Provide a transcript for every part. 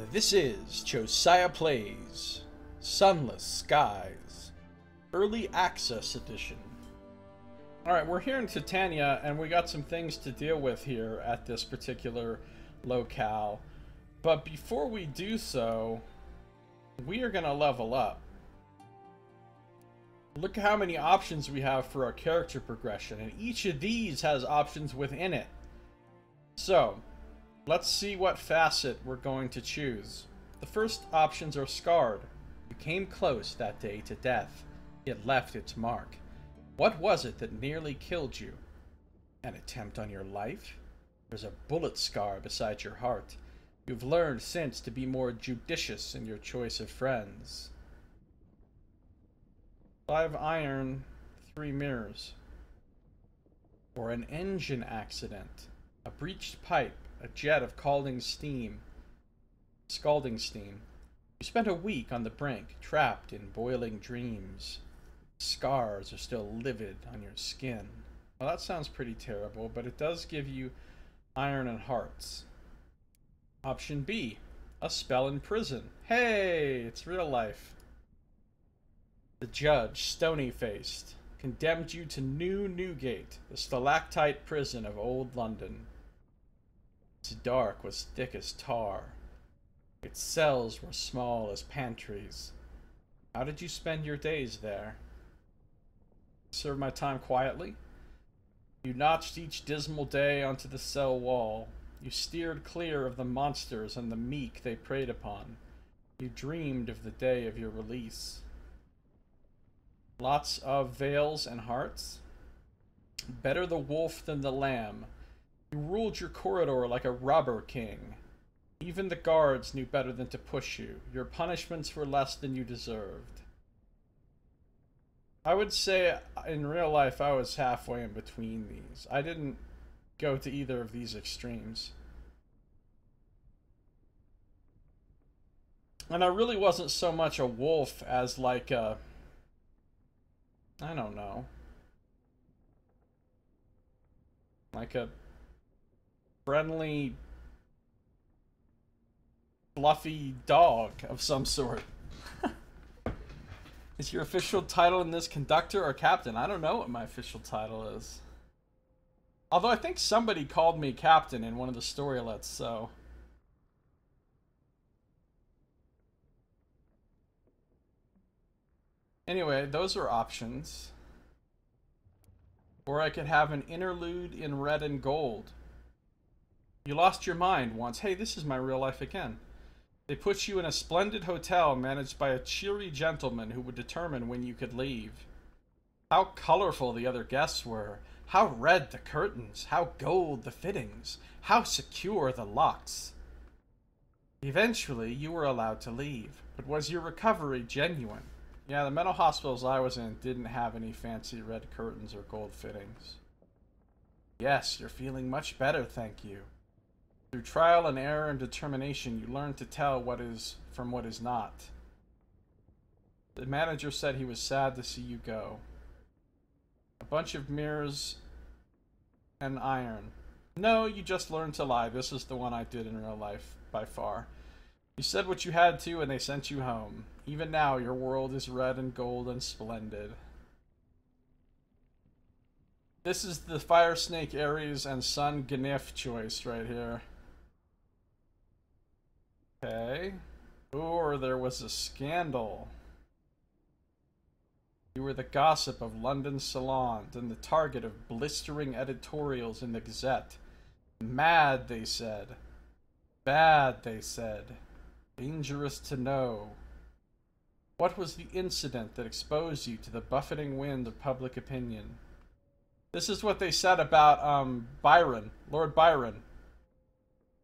This is Josiah Plays Sunless Skies Early Access Edition. Alright, we're here in Titania and we got some things to deal with here at this particular locale. But before we do so, we are going to level up. Look at how many options we have for our character progression, and each of these has options within it. So, let's see what facet we're going to choose. The first options are scarred. You came close that day to death. It left its mark. What was it that nearly killed you? An attempt on your life? There's a bullet scar beside your heart. You've learned since to be more judicious in your choice of friends. 5 iron, 3 mirrors. Or an engine accident. A breached pipe. A jet of scalding steam. You spent a week on the brink, trapped in boiling dreams. Scars are still livid on your skin. Well, that sounds pretty terrible, but it does give you iron and hearts. Option B, a spell in prison. Hey, it's real life. The judge, stony-faced, condemned you to New Newgate, the stalactite prison of old London. Its dark was thick as tar. Its cells were small as pantries. How did you spend your days there? Serve my time quietly? You notched each dismal day onto the cell wall. You steered clear of the monsters and the meek they preyed upon. You dreamed of the day of your release. Lots of veils and hearts? Better the wolf than the lamb. You ruled your corridor like a robber king. Even the guards knew better than to push you. Your punishments were less than you deserved. I would say in real life I was halfway in between these. I didn't go to either of these extremes. And I really wasn't so much a wolf as like a... I don't know. Like a friendly, fluffy dog of some sort. Is your official title in this conductor or captain? I don't know what my official title is. Although I think somebody called me captain in one of the storylets, so... Anyway, those are options. Or I could have an interlude in red and gold. You lost your mind once. Hey, this is my real life again. They put you in a splendid hotel managed by a cheery gentleman who would determine when you could leave. How colorful the other guests were. How red the curtains. How gold the fittings. How secure the locks. Eventually, you were allowed to leave. But was your recovery genuine? Yeah, the mental hospitals I was in didn't have any fancy red curtains or gold fittings. Yes, you're feeling much better, thank you. Through trial and error and determination, you learn to tell what is from what is not. The manager said he was sad to see you go. A bunch of mirrors and iron. No, you just learned to lie. This is the one I did in real life, by far. You said what you had to, and they sent you home. Even now, your world is red and gold and splendid. This is the Fire Snake Ares and Sun Ganif choice right here. Okay. Or there was a scandal. You were the gossip of London salons and the target of blistering editorials in the Gazette. Mad, they said. Bad, they said. Dangerous to know. What was the incident that exposed you to the buffeting wind of public opinion? This is what they said about Byron, Lord Byron,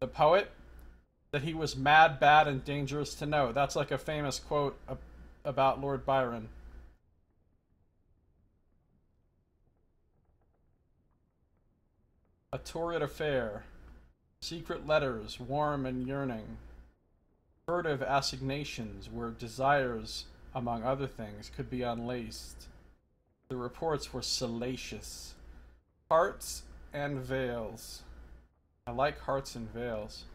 the poet, that he was mad, bad, and dangerous to know. That's like a famous quote about Lord Byron. A torrid affair. Secret letters, warm and yearning. Furtive assignations where desires, among other things, could be unlaced. The reports were salacious. Hearts and veils. I like hearts and veils.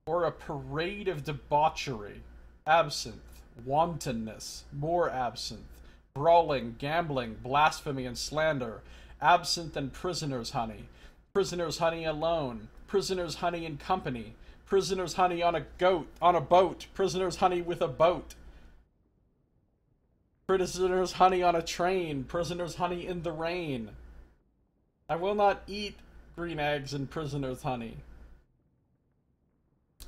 Or a parade of debauchery. Absinthe, wantonness, more absinthe, brawling, gambling, blasphemy, and slander. Absinthe and prisoner's honey. Prisoner's honey alone. Prisoner's honey in company. Prisoner's honey on a boat. Prisoner's honey with a boat. Prisoner's honey on a train. Prisoner's honey in the rain. I will not eat green eggs and prisoner's honey.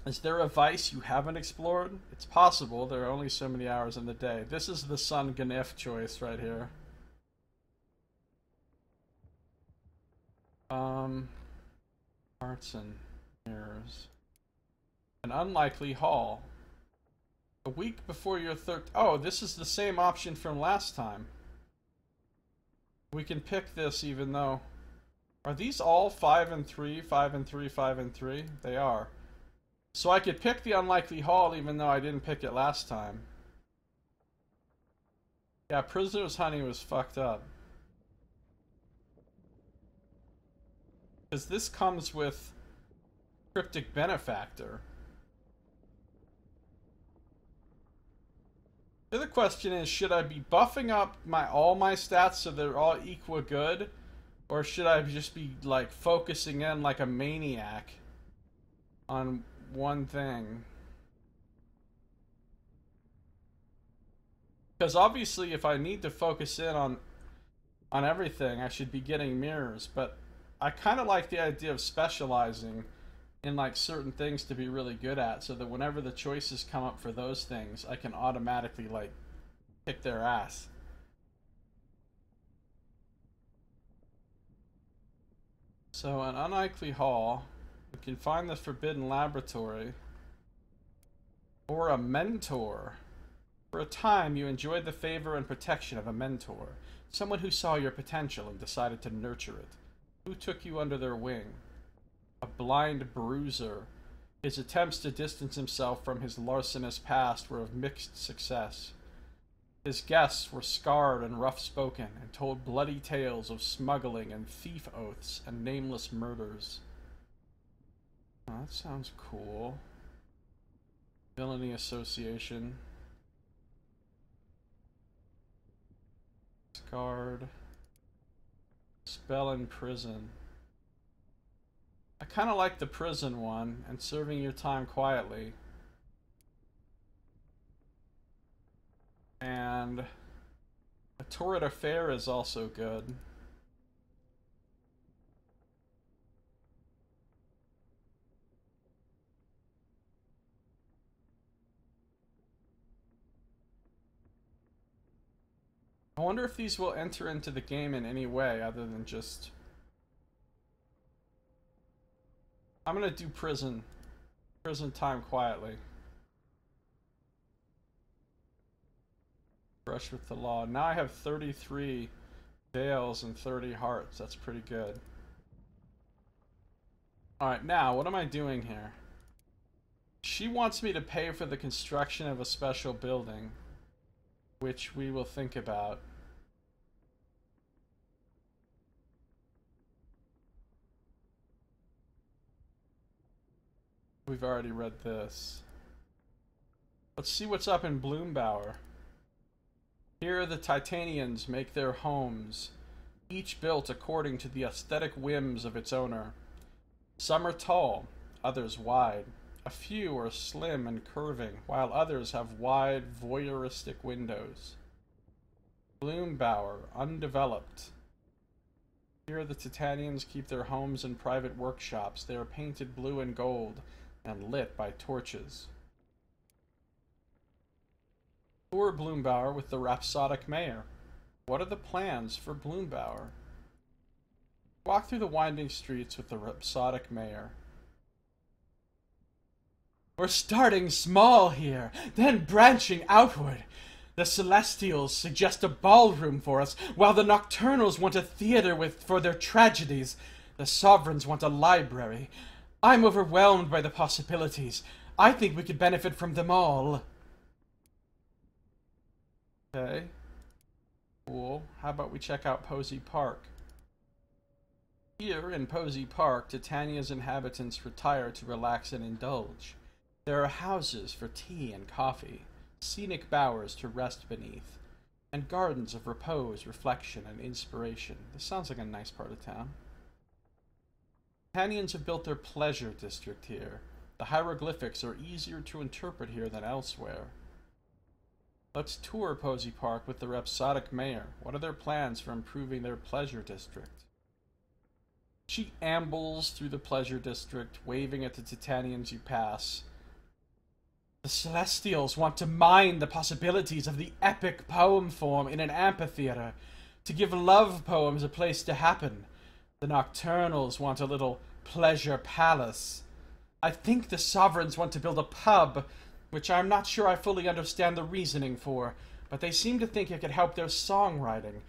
Is there a vice you haven't explored? It's possible. There are only so many hours in the day. This is the Sun Ganef choice right here. Hearts and mirrors. An unlikely haul. A week before your oh, this is the same option from last time. We can pick this even though... Are these all 5 and 3, 5 and 3, 5 and 3? They are. So I could pick the unlikely haul even though I didn't pick it last time. Yeah, Prisoner's Honey was fucked up. Because this comes with Cryptic Benefactor. The other question is, should I be buffing up all my stats so they're all equal good? Or should I just be like focusing in like a maniac on one thing? Because obviously if I need to focus in on everything, I should be getting mirrors, but I kind of like the idea of specializing in like certain things to be really good at, so that whenever the choices come up for those things, I can automatically like kick their ass. So an unlikely haul, we can find the forbidden laboratory, or a mentor. For a time you enjoyed the favor and protection of a mentor, someone who saw your potential and decided to nurture it. Who took you under their wing? A blind bruiser. His attempts to distance himself from his larcenous past were of mixed success. His guests were scarred and rough-spoken, and told bloody tales of smuggling and thief oaths and nameless murders. Oh, that sounds cool. Villainy Association. Scarred. Spell in prison. I kind of like the prison one, and serving your time quietly. And a torrid affair is also good. I wonder if these will enter into the game in any way other than just... I'm gonna do prison time quietly. Brush with the law. Now I have 33 veils and 30 hearts. That's pretty good. Alright, now what am I doing here? She wants me to pay for the construction of a special building, which we will think about. We've already read this. Let's see what's up in Bloombower. Here the Titanians make their homes, each built according to the aesthetic whims of its owner. Some are tall, others wide. A few are slim and curving, while others have wide, voyeuristic windows. Bloombower, undeveloped. Here the Titanians keep their homes and private workshops. They are painted blue and gold, and lit by torches. Tour Bloombower with the rhapsodic mayor. What are the plans for Bloombower? Walk through the winding streets with the rhapsodic mayor. We're starting small here, then branching outward. The Celestials suggest a ballroom for us, while the Nocturnals want a theater for their tragedies. The Sovereigns want a library. I'm overwhelmed by the possibilities. I think we could benefit from them all. Okay. Cool. How about we check out Posey Park? Here in Posey Park, Titania's inhabitants retire to relax and indulge. There are houses for tea and coffee, scenic bowers to rest beneath, and gardens of repose, reflection, and inspiration. This sounds like a nice part of town. Tanians have built their pleasure district here. The hieroglyphics are easier to interpret here than elsewhere. Let's tour Posey Park with the rhapsodic mayor. What are their plans for improving their pleasure district? She ambles through the pleasure district, waving at the Titanians you pass. The Celestials want to mine the possibilities of the epic poem form in an amphitheater, to give love poems a place to happen. The Nocturnals want a little pleasure palace. I think the Sovereigns want to build a pub, which I'm not sure I fully understand the reasoning for, but they seem to think it could help their songwriting.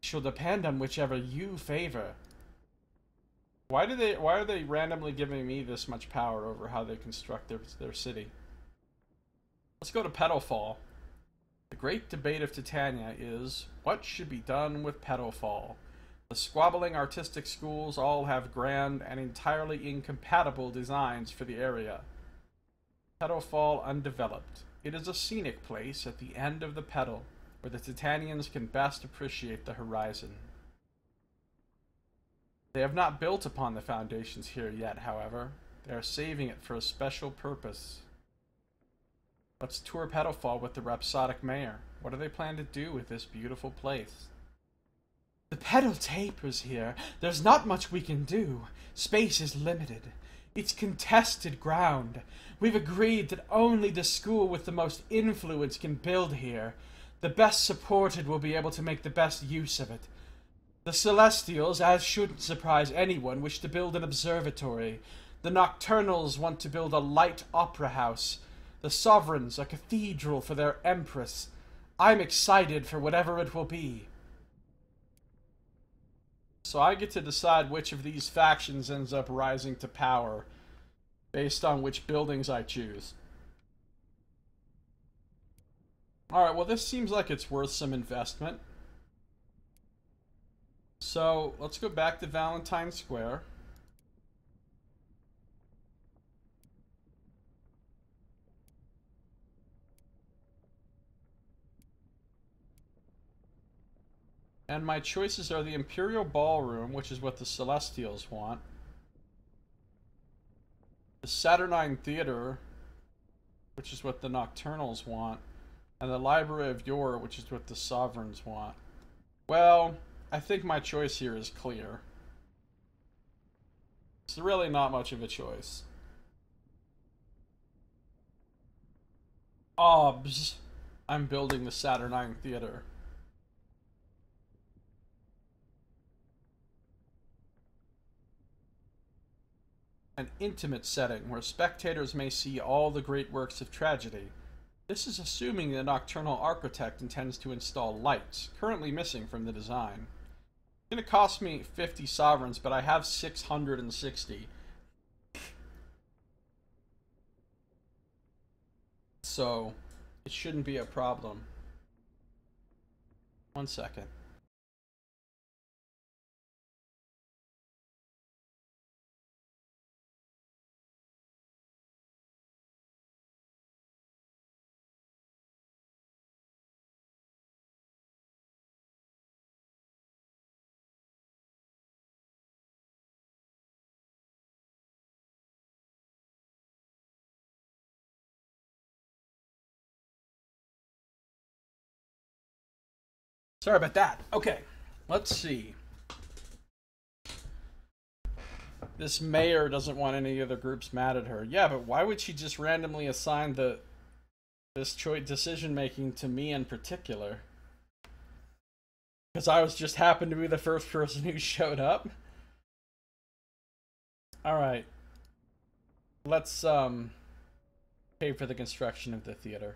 She'll depend on whichever you favor. Why are they randomly giving me this much power over how they construct their city? Let's go to Petalfall. The great debate of Titania is, what should be done with Petalfall? The squabbling artistic schools all have grand and entirely incompatible designs for the area. Petalfall undeveloped. It is a scenic place at the end of the Petal, where the Titanians can best appreciate the horizon. They have not built upon the foundations here yet, however. They are saving it for a special purpose. Let's tour Petalfall with the rhapsodic mayor. What do they plan to do with this beautiful place? The Petal tapers here. There's not much we can do. Space is limited. It's contested ground. We've agreed that only the school with the most influence can build here. The best supported will be able to make the best use of it. The Celestials, as shouldn't surprise anyone, wish to build an observatory. The Nocturnals want to build a light opera house. The Sovereigns, a cathedral for their empress. I'm excited for whatever it will be. So I get to decide which of these factions ends up rising to power based on which buildings I choose. Alright, well this seems like it's worth some investment. So, let's go back to Valentine Square. And my choices are the Imperial Ballroom, which is what the Celestials want. The Saturnine Theater, which is what the Nocturnals want. And the Library of Yore, which is what the Sovereigns want. Well, I think my choice here is clear. It's really not much of a choice. Obs. I'm building the Saturnine Theater. An intimate setting where spectators may see all the great works of tragedy. This is assuming the nocturnal architect intends to install lights, currently missing from the design. It's going to cost me 50 sovereigns, but I have 660. So, it shouldn't be a problem. 1 second. Sorry about that. Okay, let's see. This mayor doesn't want any other groups mad at her. Yeah, but why would she just randomly assign this decision making to me in particular? Because I was just happened to be the first person who showed up. All right. Let's pay for the construction of the theater.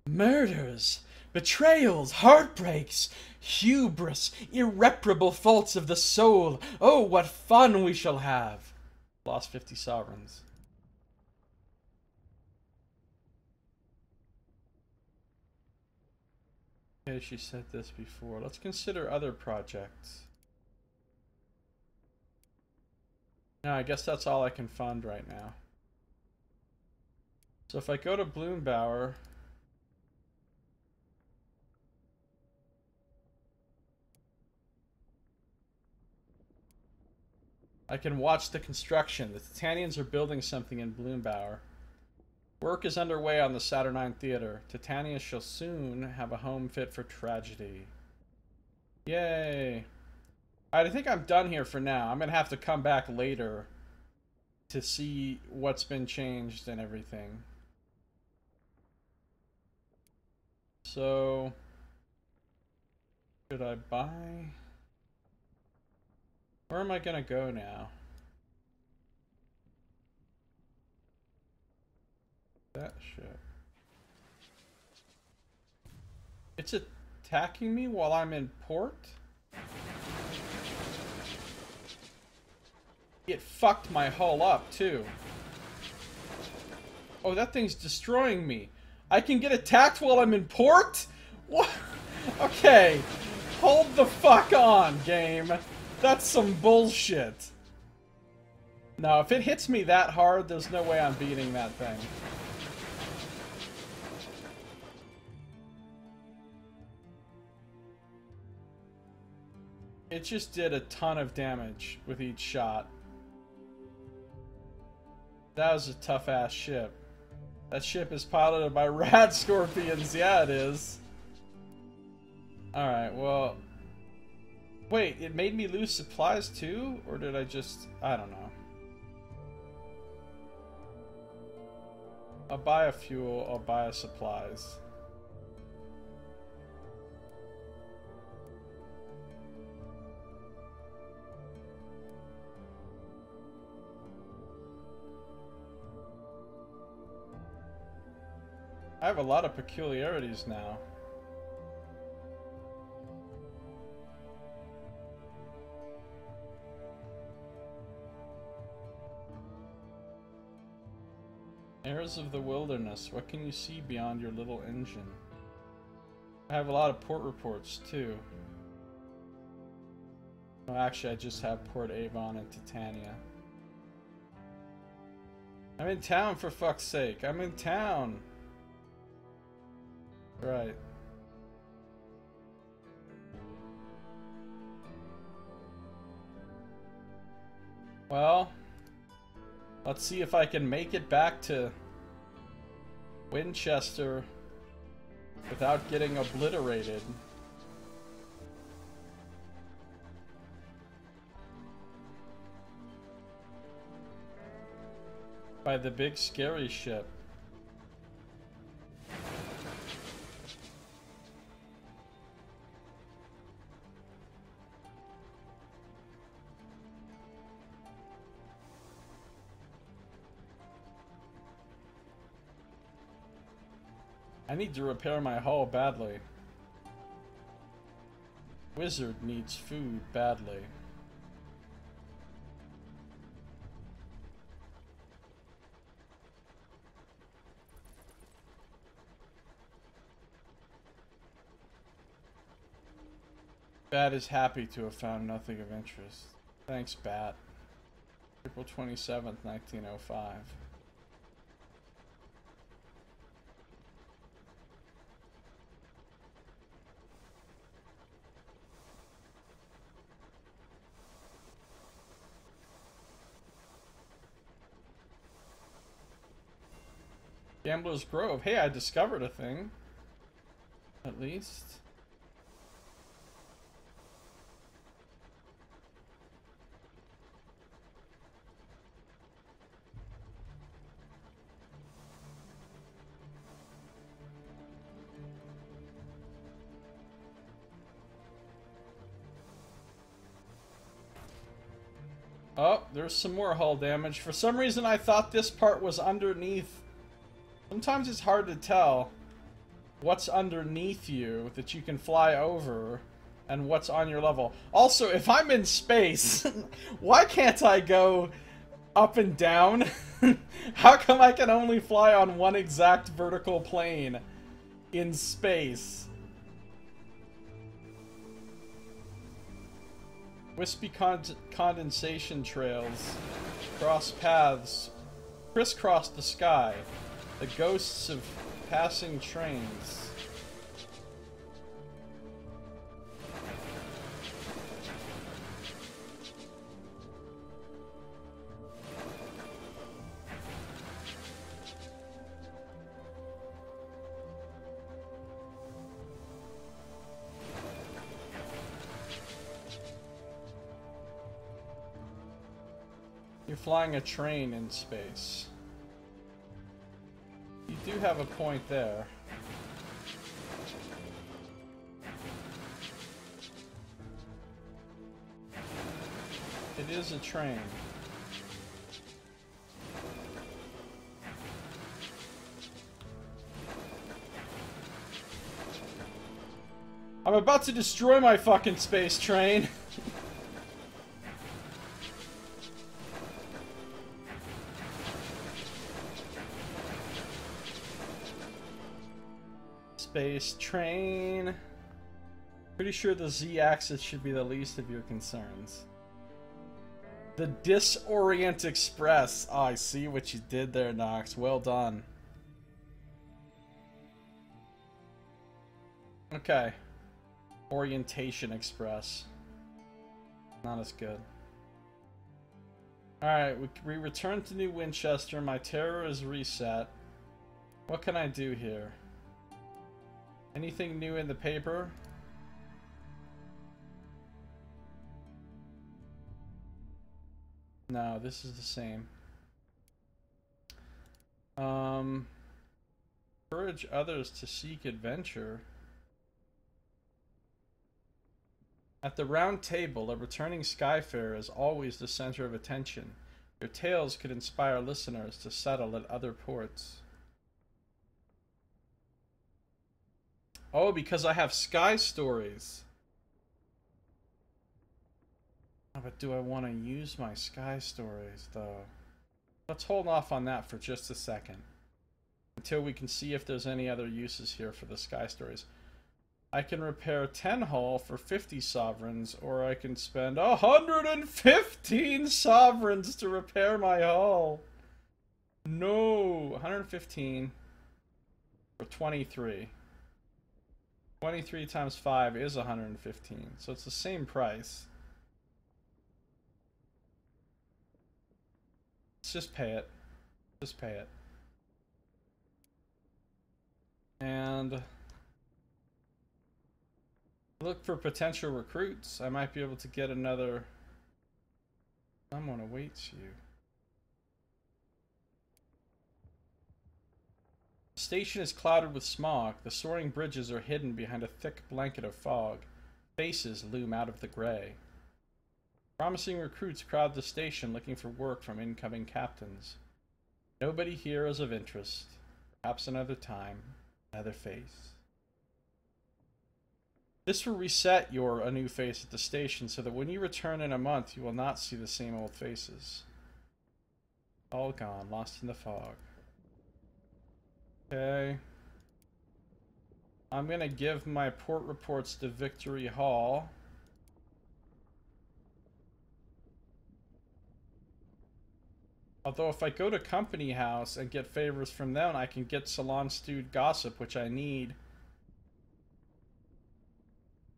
Murders, betrayals, heartbreaks, hubris, irreparable faults of the soul. Oh, what fun we shall have. Lost 50 sovereigns. Okay, she said this before. Let's consider other projects. No, I guess that's all I can fund right now. So if I go to Bloombauer... I can watch the construction. The Titanians are building something in Bloombauer. Work is underway on the Saturnine Theater. Titania shall soon have a home fit for tragedy. Yay. Alright, I think I'm done here for now. I'm going to have to come back later to see what's been changed and everything. So, should I buy? Where am I going to go now? That shit. It's attacking me while I'm in port? It fucked my hull up, too. Oh, that thing's destroying me. I can get attacked while I'm in port? What? Okay. Hold the fuck on, game. That's some bullshit. No, if it hits me that hard, there's no way I'm beating that thing. It just did a ton of damage with each shot. That was a tough-ass ship. That ship is piloted by rat scorpions. Yeah, it is. Alright, well... Wait, it made me lose supplies too? Or did I just... I don't know. I'll buy a fuel, I'll buy a supplies. I have a lot of peculiarities now. Airs of the wilderness. What can you see beyond your little engine? I have a lot of port reports too. Well, actually, I just have Port Avon and Titania. I'm in town, for fuck's sake. I'm in town. Right. Well, let's see if I can make it back to Winchester without getting obliterated. By the big scary ship. I need to repair my hull badly. Wizard needs food badly. Bat is happy to have found nothing of interest. Thanks, Bat. April 27th, 1905. Gambler's Grove. Hey, I discovered a thing. At least. Oh, there's some more hull damage. For some reason I thought this part was underneath. Sometimes it's hard to tell what's underneath you that you can fly over and what's on your level. Also, if I'm in space, why can't I go up and down? How come I can only fly on one exact vertical plane in space? Wispy condensation trails. Cross paths crisscross the sky, the ghosts of passing trains. You're flying a train in space. You do have a point there. It is a train. I'm about to destroy my fucking space train. Space train. Pretty sure the Z-axis should be the least of your concerns. The Disorient Express. Oh, I see what you did there, Nox. Well done. Okay. Orientation Express. Not as good. Alright, we return to New Winchester. My terror is reset. What can I do here? Anything new in the paper? No, this is the same. Encourage others to seek adventure. At the round table, a returning skyfarer is always the center of attention. Your tales could inspire listeners to settle at other ports. Oh, because I have sky stories. Oh, but do I want to use my sky stories, though? Let's hold off on that for just a second. Until we can see if there's any other uses here for the sky stories. I can repair 10 hull for 50 sovereigns, or I can spend 115 sovereigns to repair my hull. No, 115 for 23. 23 times 5 is 115, so it's the same price. Let's just pay it. Just pay it. And look for potential recruits. I might be able to get another. Someone awaits you. The station is clouded with smog. The soaring bridges are hidden behind a thick blanket of fog. Faces loom out of the gray. Promising recruits crowd the station looking for work from incoming captains. Nobody here is of interest. Perhaps another time, another face. This will reset a new face at the station so that when you return in a month, you will not see the same old faces. All gone, lost in the fog. Okay. I'm gonna give my port reports to Victory Hall. Although if I go to Company House and get favors from them, I can get Salon Stewed Gossip, which I need.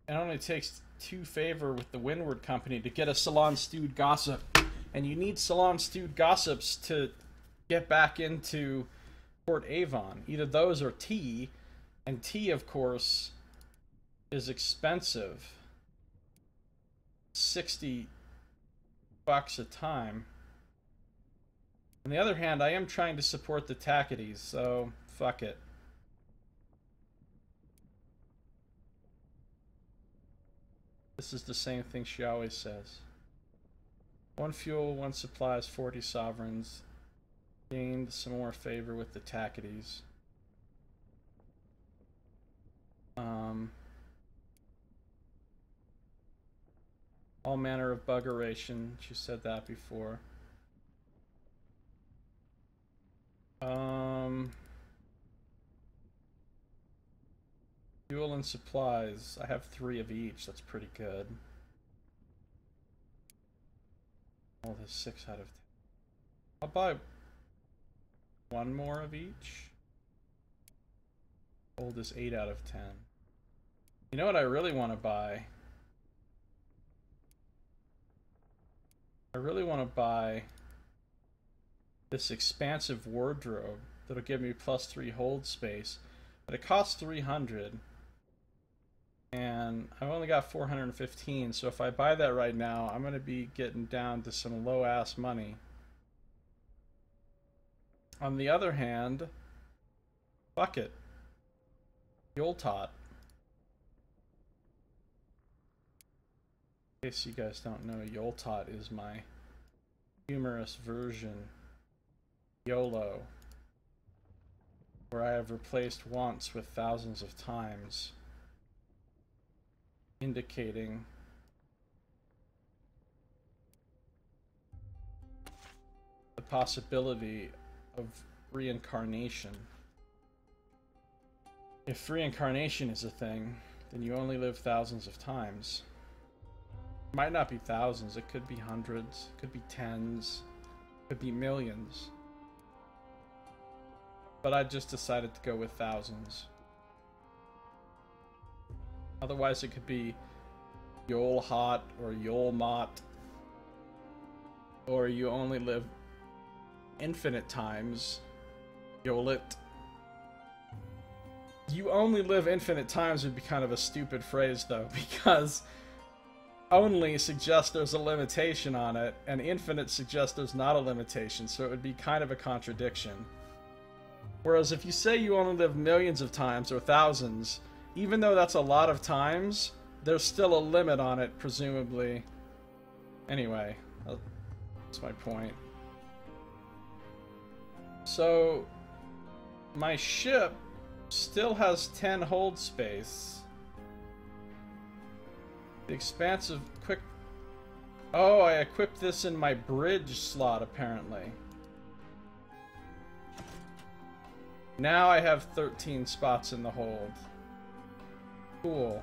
It only takes 2 favor with the Windward Company to get a Salon Stewed Gossip. And you need Salon Stewed Gossips to get back into Port Avon. Either those or tea. And tea, of course, is expensive. 60 bucks a time. On the other hand, I am trying to support the Tackities, so fuck it. This is the same thing she always says. 1 fuel, 1 supplies, 40 sovereigns. Gained some more favor with the Tackities. All manner of buggeration. She said that before. Fuel and supplies. I have 3 of each. That's pretty good. Oh, there's 6 out of 10. I'll buy one more of each. Gold is 8 out of 10. You know what I really want to buy? I really want to buy this expansive wardrobe that'll give me +3 hold space, but it costs 300, and I've only got 415, so if I buy that right now, I'm going to be getting down to some low-ass money. On the other hand, fuck it. Yoltot. In case you guys don't know, Yoltot is my humorous version, YOLO, where I have replaced once with thousands of times, indicating the possibility of reincarnation. If reincarnation is a thing, then you only live thousands of times. It might not be thousands, it could be hundreds, it could be tens, it could be millions. But I just decided to go with thousands. Otherwise it could be Yol-Hot or Yol-Mot, or you only live infinite times, Yolit. You only live infinite times would be kind of a stupid phrase though, because only suggests there's a limitation on it, and infinite suggests there's not a limitation, so it would be kind of a contradiction. Whereas if you say you only live millions of times or thousands, even though that's a lot of times, there's still a limit on it, presumably. Anyway, that's my point. So, my ship still has 10 hold space. The expansive quick... Oh, I equipped this in my bridge slot, apparently. Now I have 13 spots in the hold. Cool.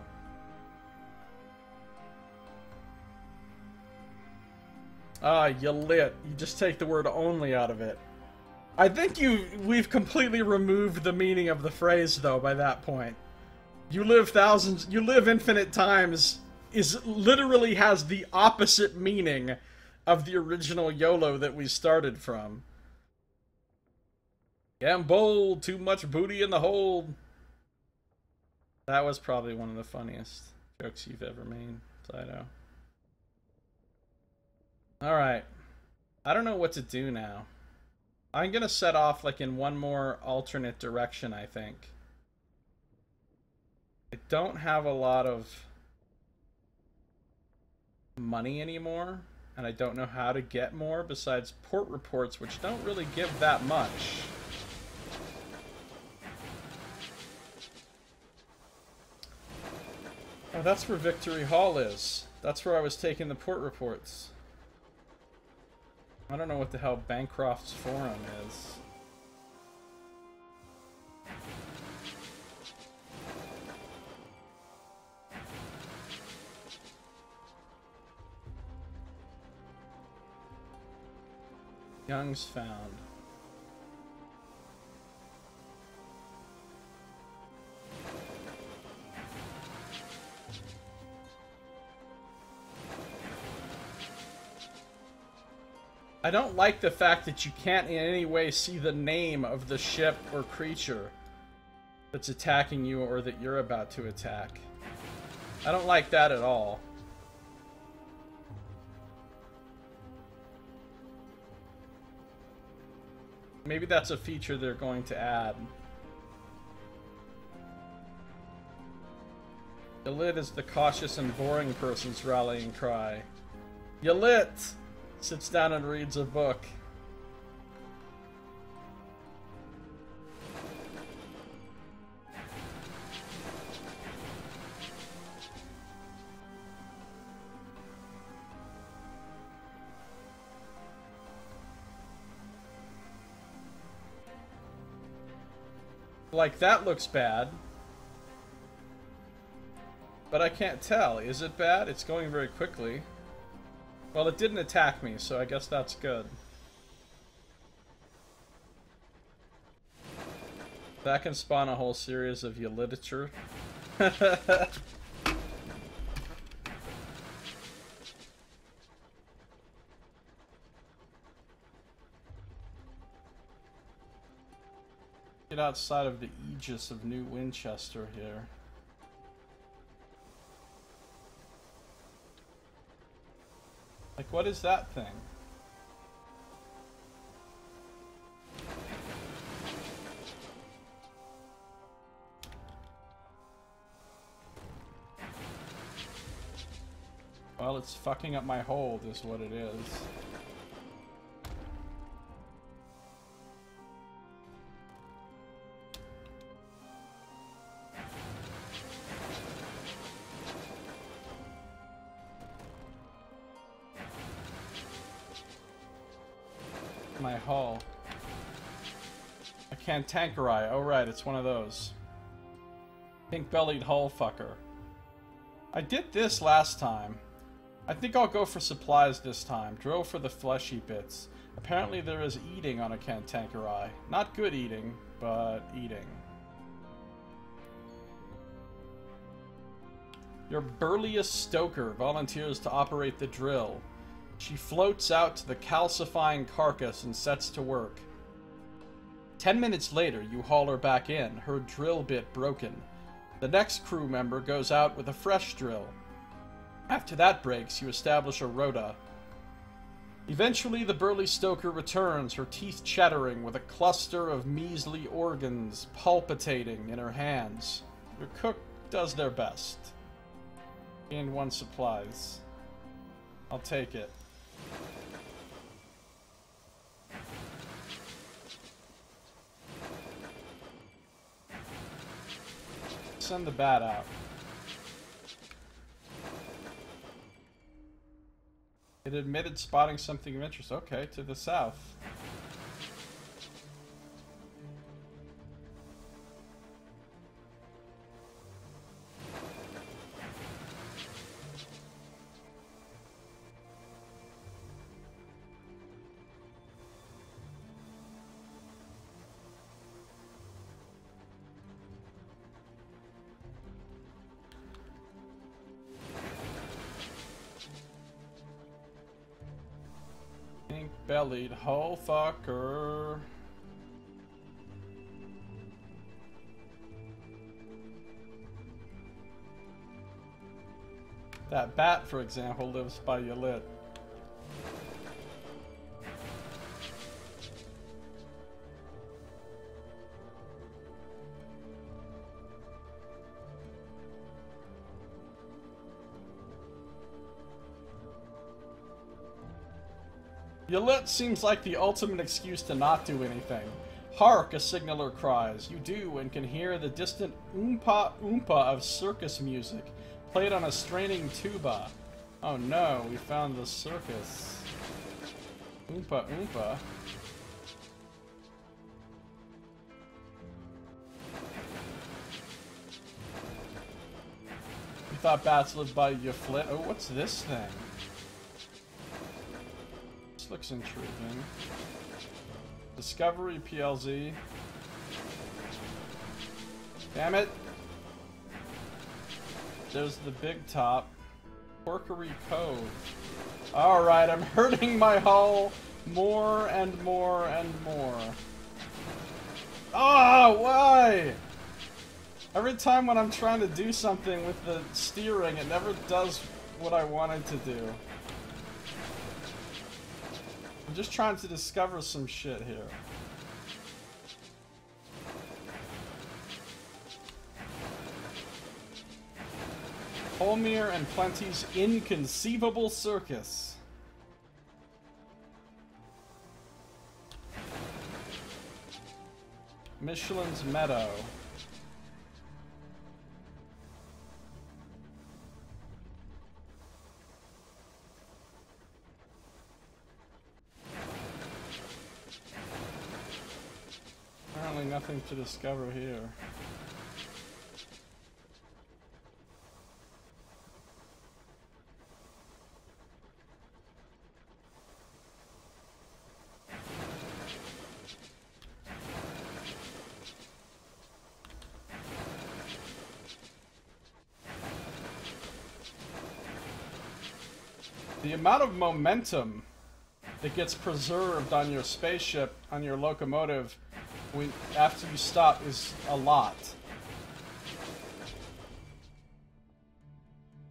Ah, you lit. You just take the word only out of it. I think we've completely removed the meaning of the phrase, though, by that point. You live thousands, you live infinite times literally has the opposite meaning of the original YOLO that we started from. Getting bold, too much booty in the hold. That was probably one of the funniest jokes you've ever made, Saito. Alright. I don't know what to do now. I'm gonna set off like in one more alternate direction, I think. I don't have a lot of money anymore, and I don't know how to get more besides port reports, which don't really give that much. Oh, that's where Victory Hall is. That's where I was taking the port reports. I don't know what the hell Bancroft's Forum is. Young's found. I don't like the fact that you can't in any way see the name of the ship or creature that's attacking you or that you're about to attack. I don't like that at all. Maybe that's a feature they're going to add. The lit is the cautious and boring person's rallying cry. You lit! Sits down and reads a book. Like, that looks bad. But I can't tell. Is it bad? It's going very quickly. Well, it didn't attack me, so I guess that's good. That can spawn a whole series of your literature. Get outside of the aegis of New Winchester here. Like, what is that thing? Well, it's fucking up my hold, is what it is. My hull. A cantankerite. Oh right, it's one of those. Pink-bellied hull fucker. I did this last time. I think I'll go for supplies this time. Drill for the fleshy bits. Apparently there is eating on a cantankerite. Not good eating, but eating. Your burliest stoker volunteers to operate the drill. She floats out to the calcifying carcass and sets to work. 10 minutes later, you haul her back in, her drill bit broken. The next crew member goes out with a fresh drill. After that breaks, you establish a rota. Eventually, the burly stoker returns, her teeth chattering with a cluster of measly organs palpitating in her hands. Your cook does their best. Gain 1 supplies. I'll take it. Send the bat out. It admitted spotting something of interest. Okay, to the south. Bellied hull fucker. That bat, for example, lives by your lid. Yalit seems like the ultimate excuse to not do anything. Hark, a signaler cries. You do, and can hear the distant oompa oompa of circus music, played on a straining tuba. Oh no, we found the circus. Oompa oompa. You thought bats lived by your flit? Oh, what's this thing? This looks intriguing. Discovery PLZ. Damn it! There's the big top. Porkery Cove. Alright, I'm hurting my hull more and more and more. Ah, why? Every time when I'm trying to do something with the steering, it never does what I wanted to do. I'm just trying to discover some shit here. Holmir and Plenty's Inconceivable Circus. Michelin's Meadow. Apparently nothing to discover here. The amount of momentum that gets preserved on your spaceship, on your locomotive, after you stop is a lot.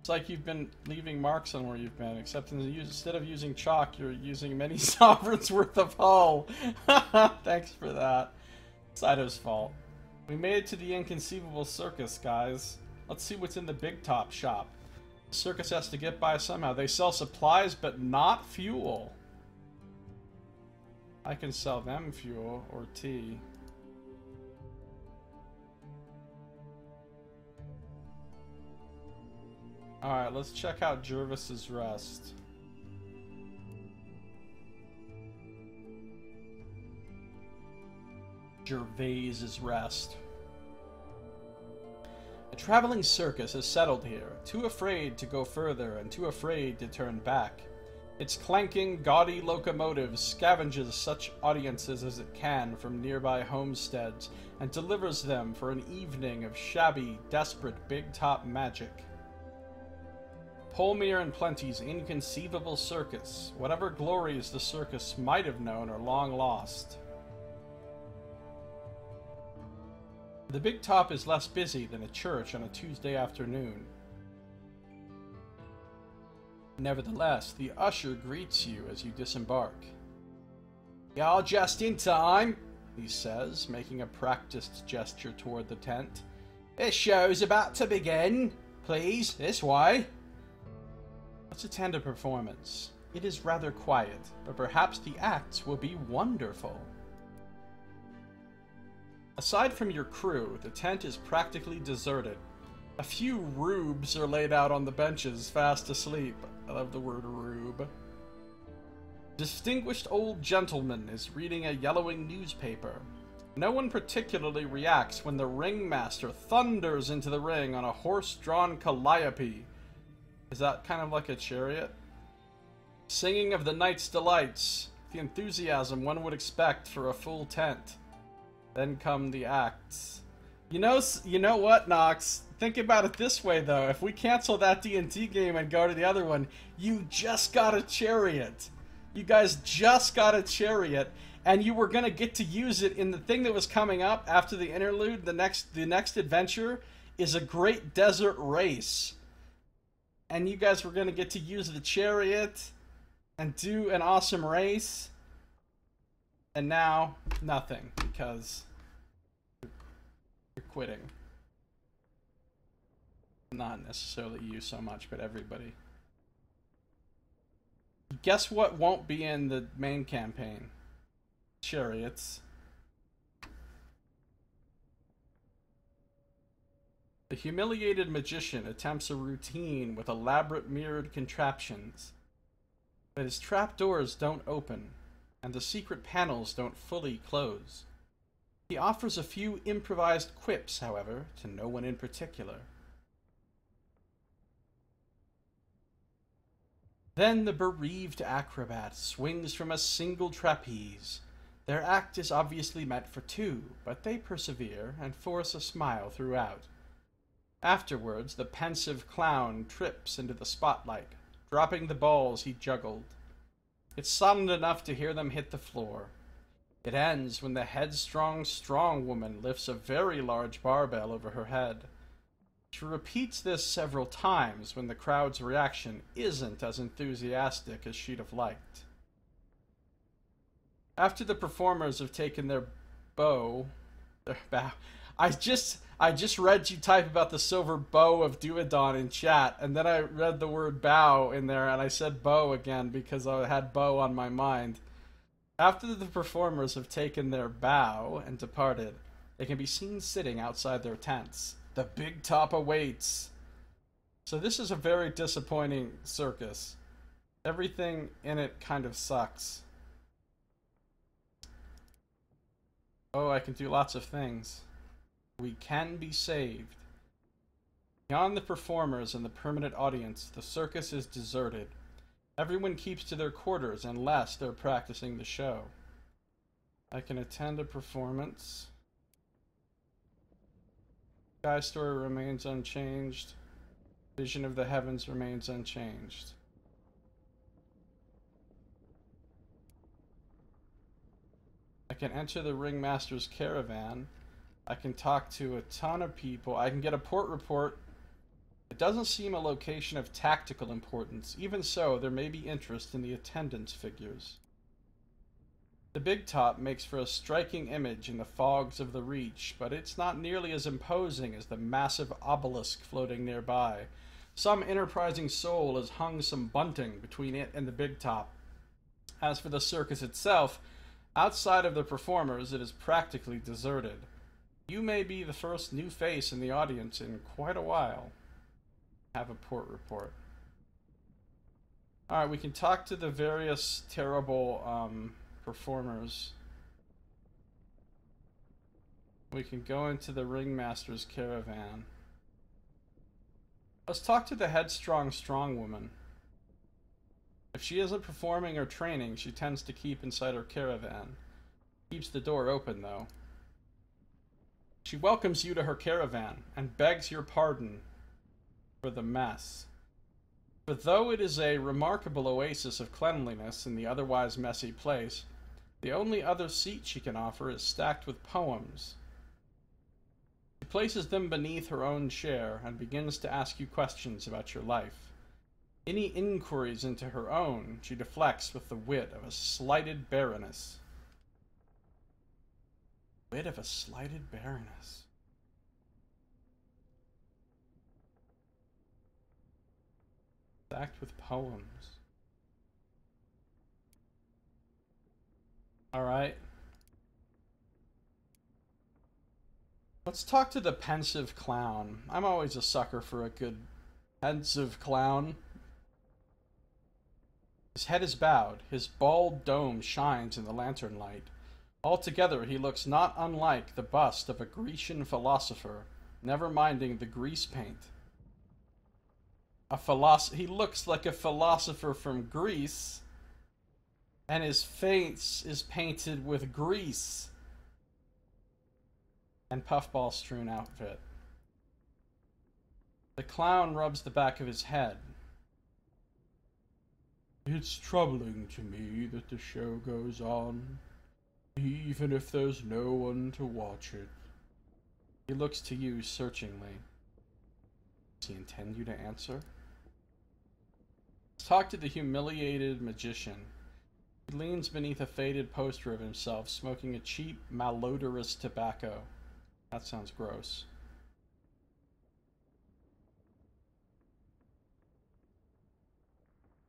It's like you've been leaving marks on where you've been, except instead of using chalk, you're using many sovereigns worth of hull. Thanks for that. Saito's fault. We made it to the inconceivable circus, guys. Let's see what's in the Big Top shop. The circus has to get by somehow. They sell supplies, but not fuel. I can sell them fuel or tea. Alright, let's check out Jervis's Rest. Gervais's Rest. A traveling circus has settled here, too afraid to go further and too afraid to turn back. Its clanking, gaudy locomotive scavenges such audiences as it can from nearby homesteads and delivers them for an evening of shabby, desperate Big Top magic. Polmere and Plenty's inconceivable circus. Whatever glories the circus might have known are long lost. The Big Top is less busy than a church on a Tuesday afternoon. Nevertheless, the usher greets you as you disembark. "You're just in time," he says, making a practiced gesture toward the tent. "The show's about to begin. Please, this way." Let's attend a performance. It is rather quiet, but perhaps the acts will be wonderful. Aside from your crew, the tent is practically deserted. A few rubes are laid out on the benches, fast asleep. I love the word rube. Distinguished old gentleman is reading a yellowing newspaper. No one particularly reacts when the ringmaster thunders into the ring on a horse-drawn calliope. Is that kind of like a chariot? Singing of the night's delights, the enthusiasm one would expect for a full tent. Then come the acts. You know what, Nox? Think about it this way, though. If we cancel that D&D game and go to the other one, you just got a chariot. You guys just got a chariot, and you were gonna get to use it in the thing that was coming up after the interlude. The next adventure is a great desert race. And you guys were going to get to use the chariot and do an awesome race. And now, nothing, because you're quitting. Not necessarily you so much, but everybody. Guess what won't be in the main campaign? Chariots. The humiliated magician attempts a routine with elaborate mirrored contraptions, but his trapdoors don't open, and the secret panels don't fully close. He offers a few improvised quips, however, to no one in particular. Then the bereaved acrobat swings from a single trapeze. Their act is obviously meant for two, but they persevere and force a smile throughout. Afterwards, the pensive clown trips into the spotlight, dropping the balls he juggled. It's silent enough to hear them hit the floor. It ends when the headstrong, strong woman lifts a very large barbell over her head. She repeats this several times when the crowd's reaction isn't as enthusiastic as she'd have liked. After the performers have taken their bow... I just read you type about the silver bow of Duodon in chat, and then I read the word bow in there, and I said bow again because I had bow on my mind. After the performers have taken their bow and departed, they can be seen sitting outside their tents. The Big Top awaits. So this is a very disappointing circus. Everything in it kind of sucks. Oh, I can do lots of things. We can be saved. Beyond the performers and the permanent audience, the circus is deserted. Everyone keeps to their quarters unless they're practicing the show. I can attend a performance. Sky story remains unchanged. Vision of the heavens remains unchanged. I can enter the ringmaster's caravan. I can talk to a ton of people. I can get a port report. It doesn't seem a location of tactical importance. Even so, there may be interest in the attendance figures. The big top makes for a striking image in the fogs of the Reach, but it's not nearly as imposing as the massive obelisk floating nearby. Some enterprising soul has hung some bunting between it and the big top. As for the circus itself, outside of the performers, it is practically deserted. You may be the first new face in the audience in quite a while. Have a port report. Alright, we can talk to the various terrible performers. We can go into the ringmaster's caravan. Let's talk to the headstrong strong woman. If she isn't performing or training, she tends to keep inside her caravan. Keeps the door open, though. She welcomes you to her caravan and begs your pardon for the mess. For though it is a remarkable oasis of cleanliness in the otherwise messy place, the only other seat she can offer is stacked with poems. She places them beneath her own chair and begins to ask you questions about your life. Any inquiries into her own she deflects with the wit of a slighted baroness. Wit of a slighted baroness. Stacked with poems. Alright. Let's talk to the pensive clown. I'm always a sucker for a good pensive clown. His head is bowed. His bald dome shines in the lantern light. Altogether, he looks not unlike the bust of a Grecian philosopher, never minding the grease paint. He looks like a philosopher from Greece, and his face is painted with grease and puffball-strewn outfit. The clown rubs the back of his head. It's troubling to me that the show goes on, even if there's no one to watch it. He looks to you searchingly. Does he intend you to answer? Let's talk to the humiliated magician. He leans beneath a faded poster of himself, smoking a cheap, malodorous tobacco. That sounds gross.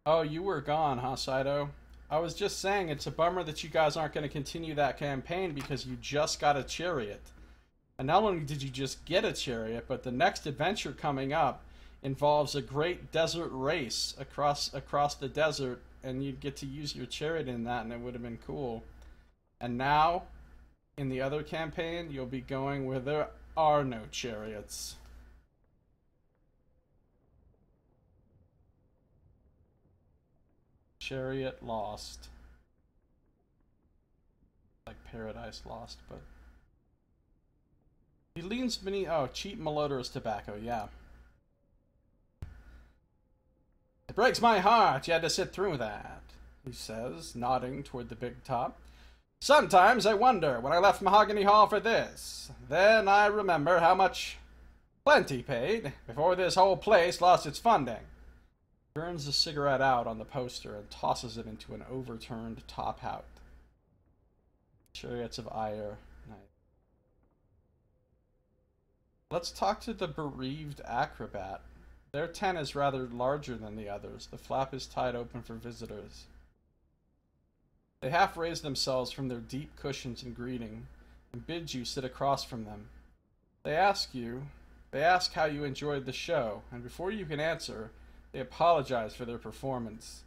Oh, you were gone, huh, Saito? I was just saying it's a bummer that you guys aren't going to continue that campaign because you just got a chariot. And not only did you just get a chariot, but the next adventure coming up involves a great desert race across the desert, and you'd get to use your chariot in that, and it would have been cool. And now, in the other campaign, you'll be going where there are no chariots. Chariot Lost. Like Paradise Lost, but... He leans beneath... Oh, cheap malodorous tobacco, yeah. It breaks my heart you had to sit through that, he says, nodding toward the big top. Sometimes I wonder when I left Mahogany Hall for this. Then I remember how much Plenty paid before this whole place lost its funding. Burns the cigarette out on the poster and tosses it into an overturned top hat. Chariots of Ire. Nice. Let's talk to the bereaved acrobat. Their tent is rather larger than the others. The flap is tied open for visitors. They half raise themselves from their deep cushions in greeting and bid you sit across from them. They ask how you enjoyed the show, and before you can answer, they apologize for their performance.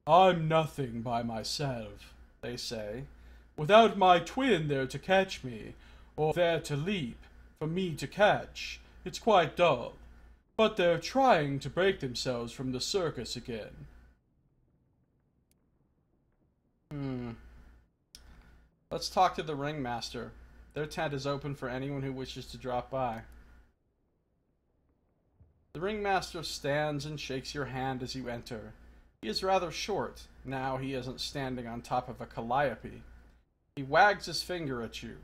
I'm nothing by myself, they say, without my twin there to catch me, or there to leap, for me to catch. It's quite dull. But they're trying to break themselves from the circus again. Let's talk to the ringmaster. Their tent is open for anyone who wishes to drop by. The ringmaster stands and shakes your hand as you enter. He is rather short. Now he isn't standing on top of a calliope. He wags his finger at you.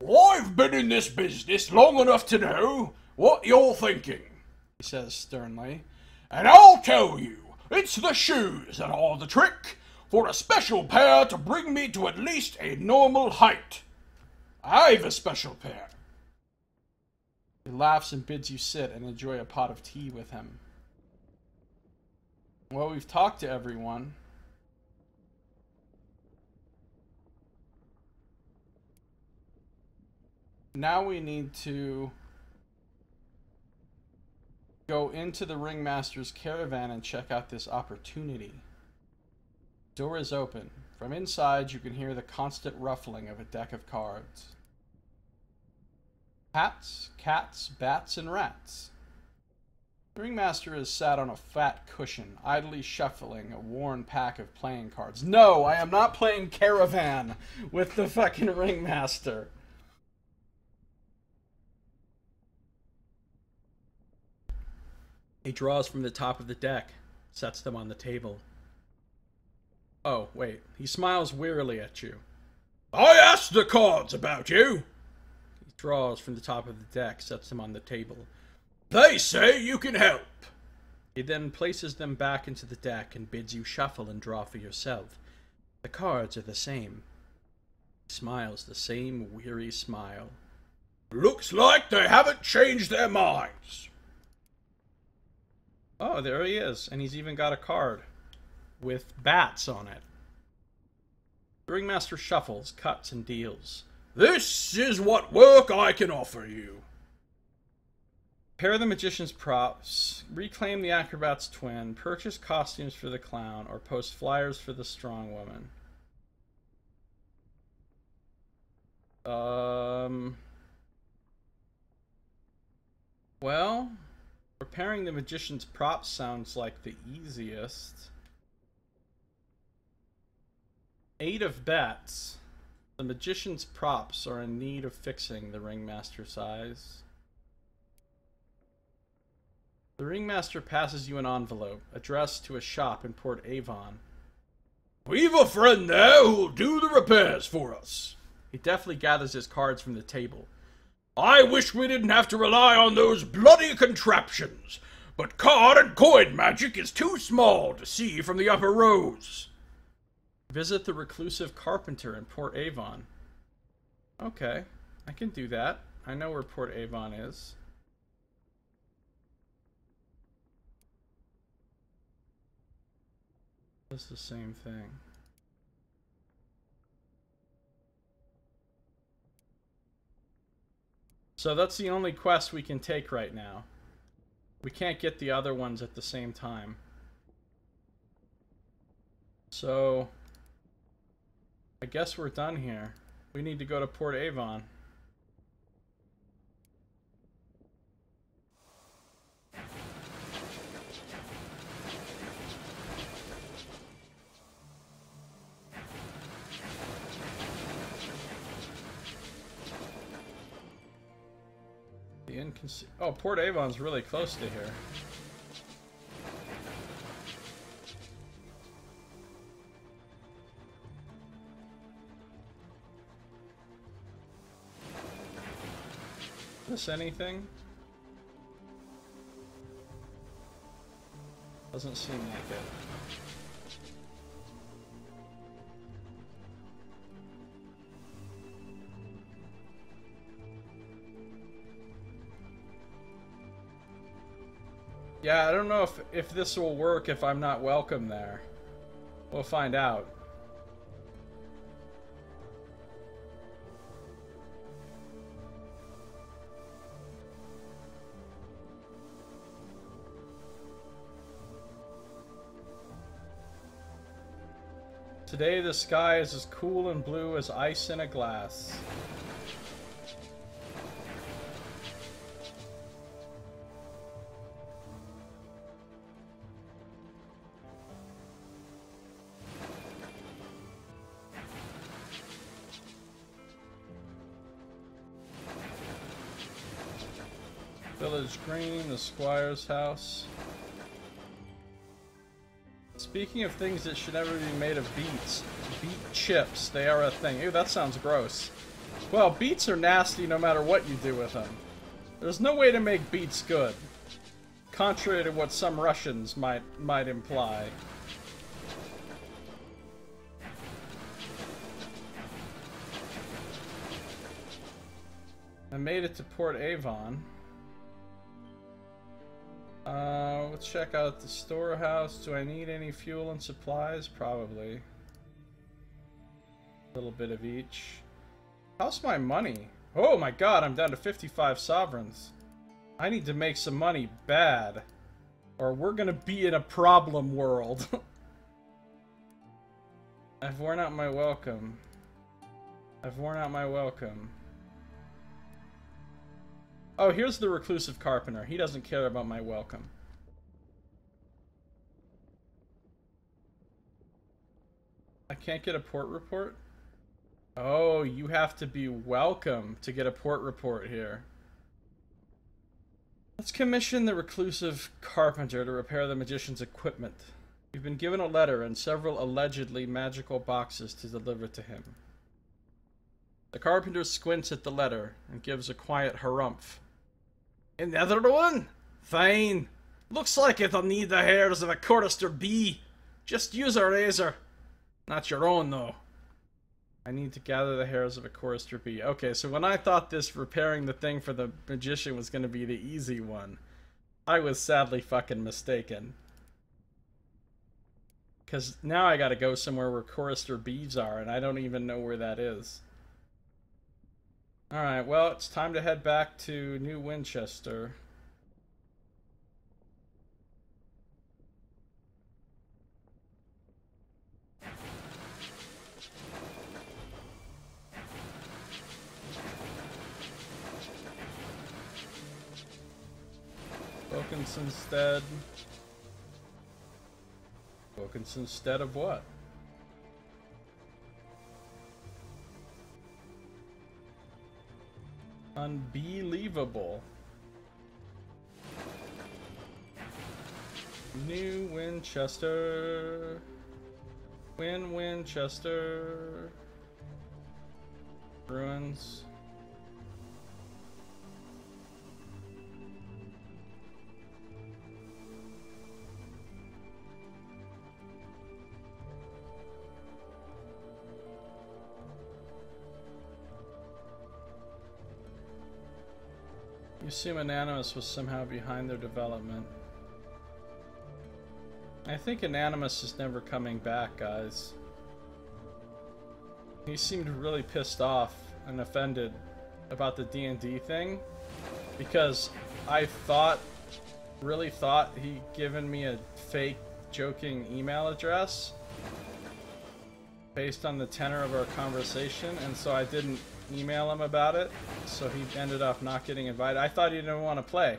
I've been in this business long enough to know what you're thinking, he says sternly. And I'll tell you, it's the shoes that are the trick for a special pair to bring me to at least a normal height. I've a special pair. He laughs and bids you sit and enjoy a pot of tea with him. Well, we've talked to everyone. Now we need to go into the Ringmaster's caravan and check out this opportunity. Door is open. From inside, you can hear the constant ruffling of a deck of cards. Hats, cats, bats, and rats. The Ringmaster is sat on a fat cushion, idly shuffling a worn pack of playing cards. No, I am not playing Caravan with the fucking Ringmaster. He draws from the top of the deck, sets them on the table. Oh, wait. He smiles wearily at you. I asked the cards about you. He draws from the top of the deck, sets them on the table. They say you can help. He then places them back into the deck and bids you shuffle and draw for yourself. The cards are the same. He smiles the same weary smile. Looks like they haven't changed their minds. Oh, there he is. And he's even got a card with bats on it. The Ringmaster shuffles, cuts, and deals. This is what work I can offer you. Pair the magician's props, reclaim the acrobat's twin, purchase costumes for the clown, or post flyers for the strong woman. Well, repairing the magician's props sounds like the easiest. 8 of bats. The magician's props are in need of fixing, the Ringmaster sighs. The Ringmaster passes you an envelope, addressed to a shop in Port Avon. We've a friend there who'll do the repairs for us. He deftly gathers his cards from the table. I wish we didn't have to rely on those bloody contraptions, but card and coin magic is too small to see from the upper rows. Visit the reclusive carpenter in Port Avon. Okay, I can do that. I know where Port Avon is. It's the same thing. So that's the only quest we can take right now. We can't get the other ones at the same time. So I guess we're done here. We need to go to Port Avon. Oh, Port Avon's really close to here. Is this anything? Doesn't seem like it. Yeah, I don't know if this will work if I'm not welcome there. We'll find out. Today the sky is as cool and blue as ice in a glass. Village Green, the Squire's house. Speaking of things that should never be made of beach. chips. They are a thing. Ew, that sounds gross. Well, beets are nasty no matter what you do with them. There's no way to make beets good. Contrary to what some Russians might imply. I made it to Port Avon. Let's check out the storehouse. Do I need any fuel and supplies? Probably. A little bit of each. How's my money? Oh my god, I'm down to 55 sovereigns. I need to make some money bad. Or we're gonna be in a problem world. I've worn out my welcome. I've worn out my welcome. Oh, here's the reclusive carpenter. He doesn't care about my welcome. I can't get a port report? Oh, you have to be welcome to get a port report here. Let's commission the reclusive carpenter to repair the magician's equipment. You've been given a letter and several allegedly magical boxes to deliver to him. The carpenter squints at the letter and gives a quiet harumph. Another one? Fine. Looks like it'll need the hairs of a chorister bee. Just use a razor. Not your own, though. I need to gather the hairs of a chorister bee. Okay, so when I thought this repairing the thing for the magician was going to be the easy one, I was sadly fucking mistaken. Because now I gotta go somewhere where chorister bees are, and I don't even know where that is. Alright, well, it's time to head back to New Winchester. Wilkinson's dead. Wilkinson's dead of what? Unbelievable. New Winchester. Winchester. Ruins. You assume Anonymous was somehow behind their development. I think Anonymous is never coming back, guys. He seemed really pissed off and offended about the D&D thing because I really thought he'd given me a fake joking email address based on the tenor of our conversation, and so I didn't email him about it, so he ended up not getting invited. I thought he didn't want to play,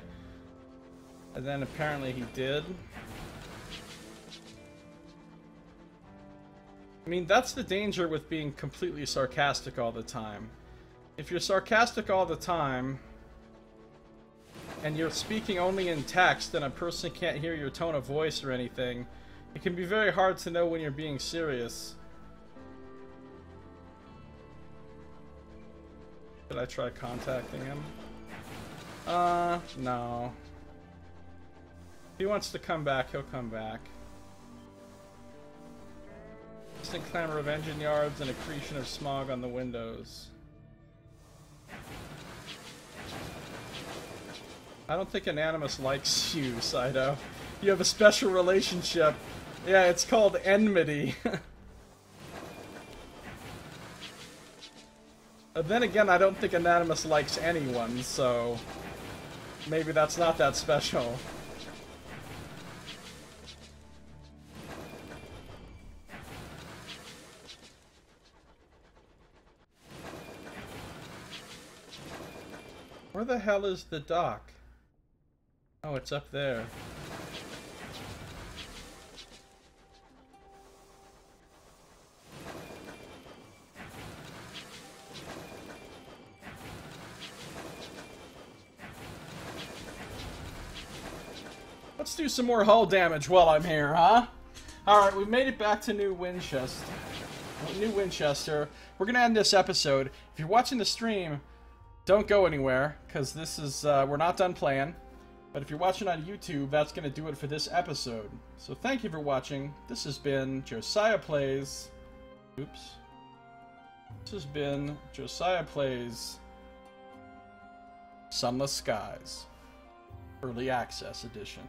and then apparently he did. I mean, that's the danger with being completely sarcastic all the time. If you're sarcastic all the time and you're speaking only in text and a person can't hear your tone of voice or anything, it can be very hard to know when you're being serious. Should I try contacting him? No. If he wants to come back, he'll come back. Distant clamor of engine yards and accretion of smog on the windows. I don't think Anonymous likes you, Saito. You have a special relationship. Yeah, it's called enmity. Then again, I don't think Anonymous likes anyone, so maybe that's not that special. Where the hell is the dock? Oh, it's up there. Let's do some more hull damage while I'm here, huh? Alright, we made it back to New Winchester. New Winchester. We're going to end this episode. If you're watching the stream, don't go anywhere, because this is, we're not done playing. But if you're watching on YouTube, that's going to do it for this episode. So thank you for watching. This has been Josiah Plays... Oops. This has been Josiah Plays... Sunless Skies. Early Access Edition.